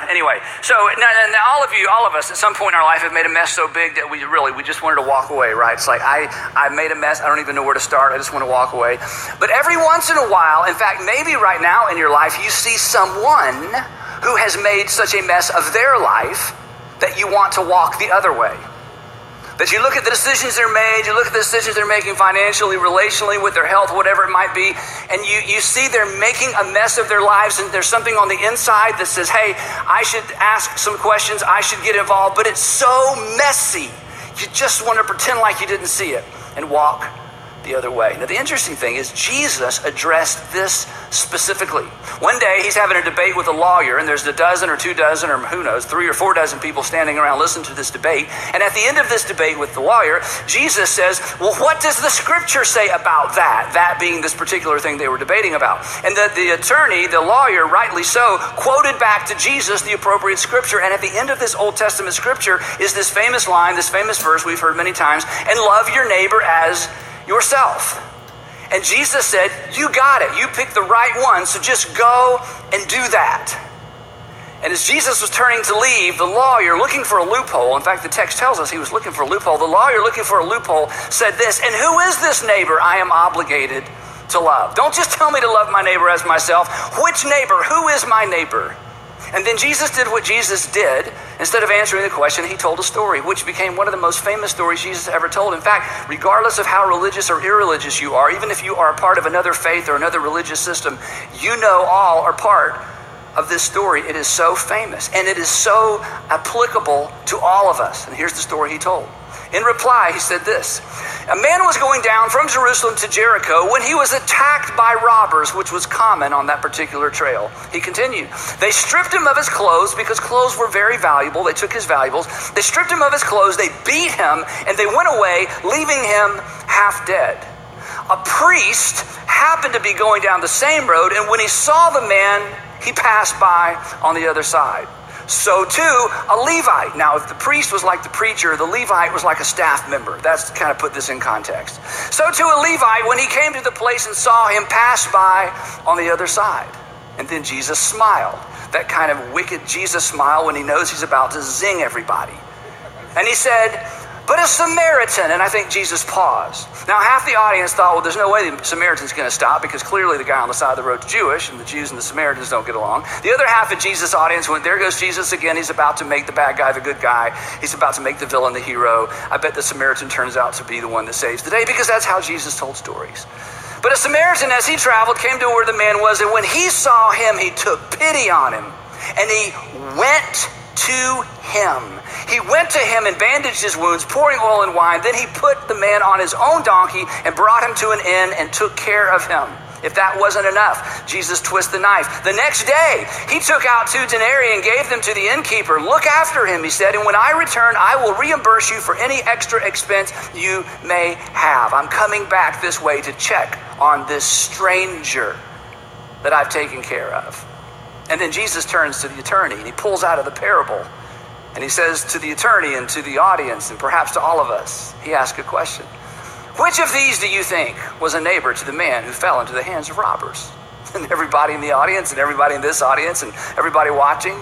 Anyway, so now all of us at some point in our life have made a mess so big that we just wanted to walk away, right? It's like, I made a mess, I don't even know where to start, I just want to walk away. But every once in a while, in fact, maybe right now in your life, you see someone who has made such a mess of their life that you want to walk the other way. That you look at the decisions they're made, you look at the decisions they're making financially, relationally, with their health, whatever it might be, and you see they're making a mess of their lives, and there's something on the inside that says, hey, I should ask some questions, I should get involved, but it's so messy. You just want to pretend like you didn't see it and walk the other way. Now, the interesting thing is Jesus addressed this specifically. One day, he's having a debate with a lawyer, and there's a dozen or 2 dozen, or who knows, 3 or 4 dozen people standing around listening to this debate. And at the end of this debate with the lawyer, Jesus says, well, what does the scripture say about that? That being this particular thing they were debating about. And the attorney, the lawyer, rightly so, quoted back to Jesus the appropriate scripture. And at the end of this Old Testament scripture is this famous line, this famous verse we've heard many times, and love your neighbor as yourself. And Jesus said, you got it. You picked the right one, so just go and do that. And as Jesus was turning to leave, the lawyer, looking for a loophole, in fact, the text tells us he was looking for a loophole. The lawyer, looking for a loophole, said this, and who is this neighbor I am obligated to love? Don't just tell me to love my neighbor as myself. Which neighbor? Who is my neighbor? And then Jesus did what Jesus did. Instead of answering the question, he told a story, which became one of the most famous stories Jesus ever told. In fact, regardless of how religious or irreligious you are, even if you are a part of another faith or another religious system, you know all are part of this story. It is so famous, and it is so applicable to all of us. And here's the story he told. In reply, he said this, a man was going down from Jerusalem to Jericho when he was attacked by robbers, which was common on that particular trail. He continued, they stripped him of his clothes because clothes were very valuable. They took his valuables. They stripped him of his clothes. They beat him, and they went away, leaving him half dead. A priest happened to be going down the same road, and when he saw the man, he passed by on the other side. So too, a Levite. Now, if the priest was like the preacher, the Levite was like a staff member. That's kind of put this in context. So too, a Levite, when he came to the place and saw him, pass by on the other side. And then Jesus smiled. That kind of wicked Jesus smile when he knows he's about to zing everybody. And he said, but a Samaritan, and I think Jesus paused. Now, half the audience thought, well, there's no way the Samaritan's going to stop because clearly the guy on the side of the road's Jewish, and the Jews and the Samaritans don't get along. The other half of Jesus' audience went, there goes Jesus again. He's about to make the bad guy the good guy. He's about to make the villain the hero. I bet the Samaritan turns out to be the one that saves the day because that's how Jesus told stories. But a Samaritan, as he traveled, came to where the man was, and when he saw him, he took pity on him, and he went to him. He went to him and bandaged his wounds, pouring oil and wine. Then he put the man on his own donkey and brought him to an inn and took care of him. If that wasn't enough, Jesus twisted the knife. The next day, he took out 2 denarii and gave them to the innkeeper. Look after him, he said, and when I return, I will reimburse you for any extra expense you may have. I'm coming back this way to check on this stranger that I've taken care of. And then Jesus turns to the attorney and he pulls out of the parable and he says to the attorney and to the audience and perhaps to all of us, he asks a question. Which of these do you think was a neighbor to the man who fell into the hands of robbers? And everybody in the audience and everybody in this audience and everybody watching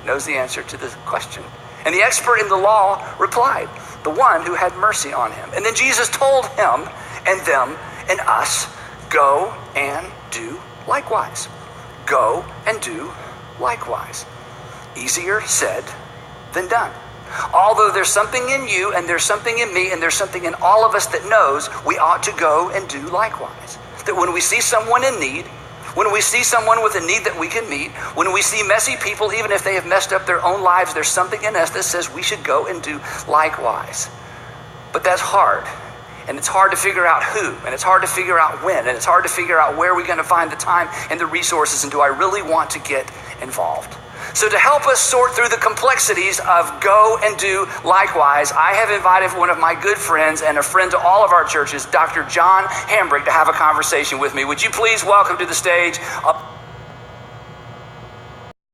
knows the answer to the question. And the expert in the law replied, the one who had mercy on him. And then Jesus told him and them and us, go and do likewise. Go and do likewise. Easier said than done. Although there's something in you and there's something in me and there's something in all of us that knows we ought to go and do likewise. That when we see someone in need, when we see someone with a need that we can meet, when we see messy people, even if they have messed up their own lives, there's something in us that says we should go and do likewise. But that's hard. And it's hard to figure out who, and it's hard to figure out when, and it's hard to figure out where we're going to find the time and the resources, and do I really want to get involved? So to help us sort through the complexities of go and do likewise, I have invited one of my good friends and a friend to all of our churches, Dr. John Hambrick, to have a conversation with me. Would you please welcome to the stage